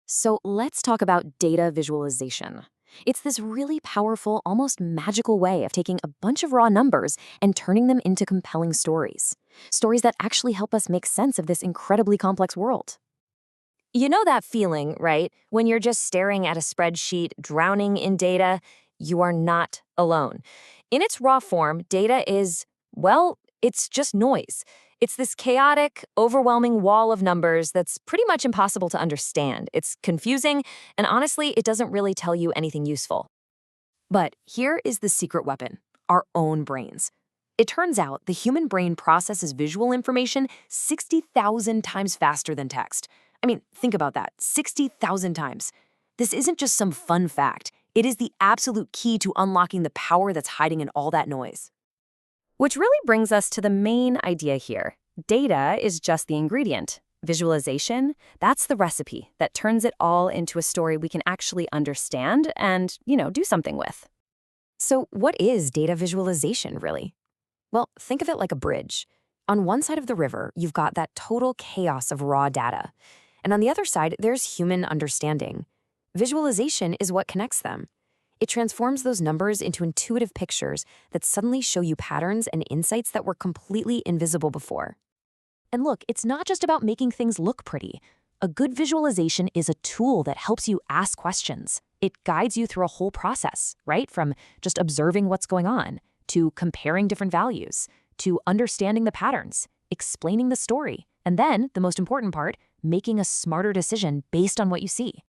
So let's talk about data visualization. It's this really powerful, almost magical way of taking a bunch of raw numbers and turning them into compelling stories. Stories that actually help us make sense of this incredibly complex world. You know that feeling, right? When you're just staring at a spreadsheet, drowning in data, you are not alone. In its raw form, data is, well, it's just noise. It's this chaotic, overwhelming wall of numbers that's pretty much impossible to understand. It's confusing, and honestly, it doesn't really tell you anything useful. But here is the secret weapon: our own brains. It turns out the human brain processes visual information 60,000 times faster than text. I mean, think about that, 60,000 times. This isn't just some fun fact. It is the absolute key to unlocking the power that's hiding in all that noise. Which really brings us to the main idea here. Data is just the ingredient. Visualization, that's the recipe that turns it all into a story we can actually understand and, do something with. So what is data visualization, really? Well, think of it like a bridge. On one side of the river, you've got that total chaos of raw data. And on the other side, there's human understanding. Visualization is what connects them. It transforms those numbers into intuitive pictures that suddenly show you patterns and insights that were completely invisible before. And look, it's not just about making things look pretty. A good visualization is a tool that helps you ask questions. It guides you through a whole process, right? From just observing what's going on, to comparing different values, to understanding the patterns, explaining the story, and then, the most important part, making a smarter decision based on what you see.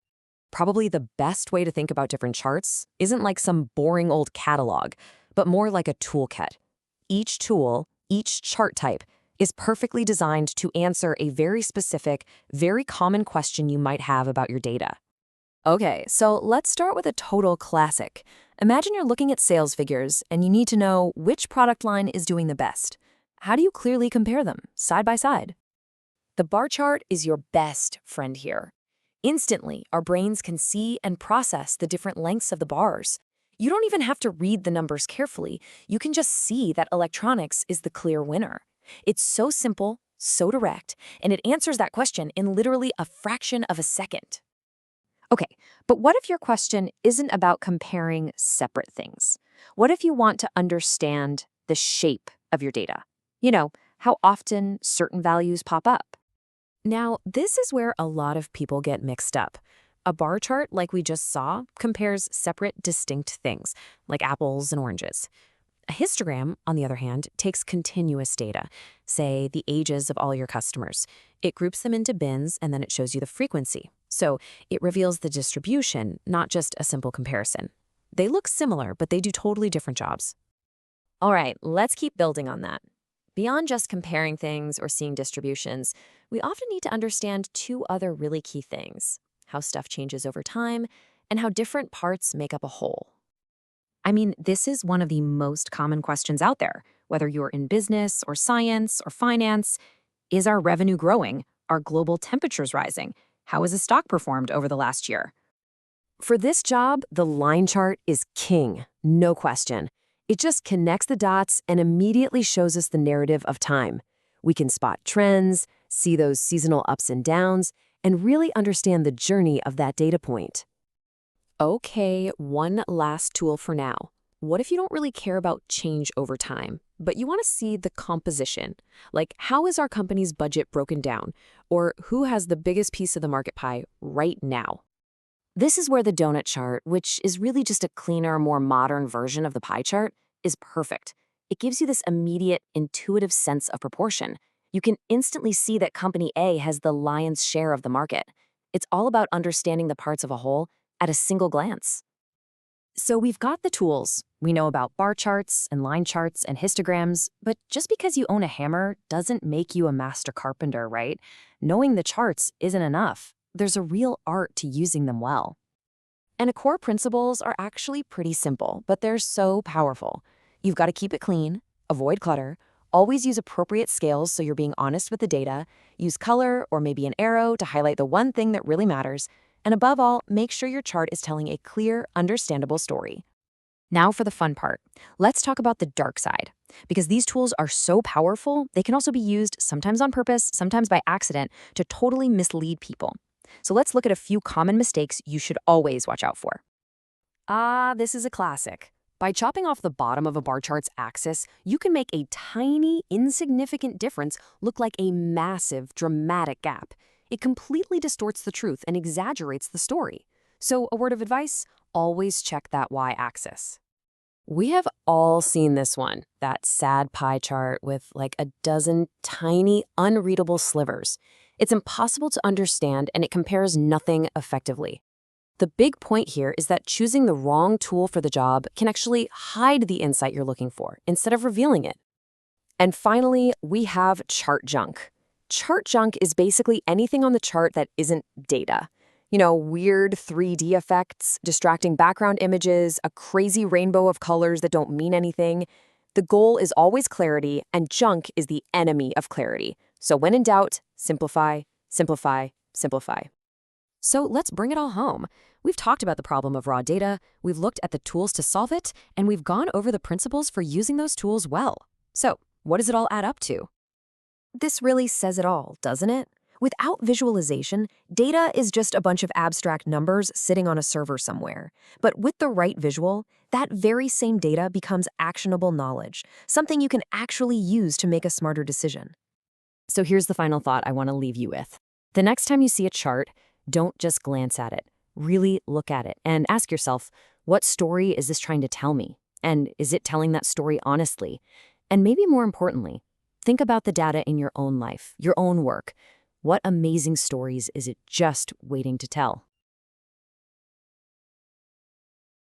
Probably the best way to think about different charts isn't like some boring old catalog, but more like a toolkit. Each tool, each chart type, is perfectly designed to answer a very specific, very common question you might have about your data. Okay, so let's start with a total classic. Imagine you're looking at sales figures and you need to know which product line is doing the best. How do you clearly compare them, side by side? The bar chart is your best friend here. Instantly, our brains can see and process the different lengths of the bars. You don't even have to read the numbers carefully. You can just see that electronics is the clear winner. It's so simple, so direct, and it answers that question in literally a fraction of a second. Okay, but what if your question isn't about comparing separate things? What if you want to understand the shape of your data? How often certain values pop up. Now, this is where a lot of people get mixed up. A bar chart, like we just saw, compares separate, distinct things, like apples and oranges. A histogram, on the other hand, takes continuous data, say the ages of all your customers. It groups them into bins, and then it shows you the frequency. So it reveals the distribution, not just a simple comparison. They look similar, but they do totally different jobs. All right, let's keep building on that. Beyond just comparing things or seeing distributions, we often need to understand two other really key things: how stuff changes over time and how different parts make up a whole. I mean, this is one of the most common questions out there, whether you're in business or science or finance. Is our revenue growing? Are global temperatures rising? How has a stock performed over the last year? For this job, the line chart is king, no question. It just connects the dots and immediately shows us the narrative of time. We can spot trends, see those seasonal ups and downs, and really understand the journey of that data point. Okay, one last tool for now. What if you don't really care about change over time, but you want to see the composition? Like, how is our company's budget broken down? Or who has the biggest piece of the market pie right now? This is where the donut chart, which is really just a cleaner, more modern version of the pie chart, is perfect. It gives you this immediate, intuitive sense of proportion. You can instantly see that Company A has the lion's share of the market. It's all about understanding the parts of a whole at a single glance. So we've got the tools. We know about bar charts and line charts and histograms, but just because you own a hammer doesn't make you a master carpenter, right? Knowing the charts isn't enough. There's a real art to using them well. And the core principles are actually pretty simple, but they're so powerful. You've got to keep it clean, avoid clutter, always use appropriate scales so you're being honest with the data, use color or maybe an arrow to highlight the one thing that really matters, and above all, make sure your chart is telling a clear, understandable story. Now for the fun part. Let's talk about the dark side. Because these tools are so powerful, they can also be used, sometimes on purpose, sometimes by accident, to totally mislead people. So let's look at a few common mistakes you should always watch out for. This is a classic. By chopping off the bottom of a bar chart's axis, you can make a tiny, insignificant difference look like a massive, dramatic gap. It completely distorts the truth and exaggerates the story. So, a word of advice, always check that y-axis. We have all seen this one, that sad pie chart with like a dozen tiny, unreadable slivers. It's impossible to understand and it compares nothing effectively. The big point here is that choosing the wrong tool for the job can actually hide the insight you're looking for instead of revealing it. And finally, we have chart junk. Chart junk is basically anything on the chart that isn't data. Weird 3D effects, distracting background images, a crazy rainbow of colors that don't mean anything. The goal is always clarity, and junk is the enemy of clarity. So when in doubt, simplify, simplify, simplify. So let's bring it all home. We've talked about the problem of raw data, we've looked at the tools to solve it, and we've gone over the principles for using those tools well. So what does it all add up to? This really says it all, doesn't it? Without visualization, data is just a bunch of abstract numbers sitting on a server somewhere. But with the right visual, that very same data becomes actionable knowledge, something you can actually use to make a smarter decision. So here's the final thought I want to leave you with. The next time you see a chart, don't just glance at it. Really look at it and ask yourself, what story is this trying to tell me? And is it telling that story honestly? And maybe more importantly, think about the data in your own life, your own work. What amazing stories is it just waiting to tell?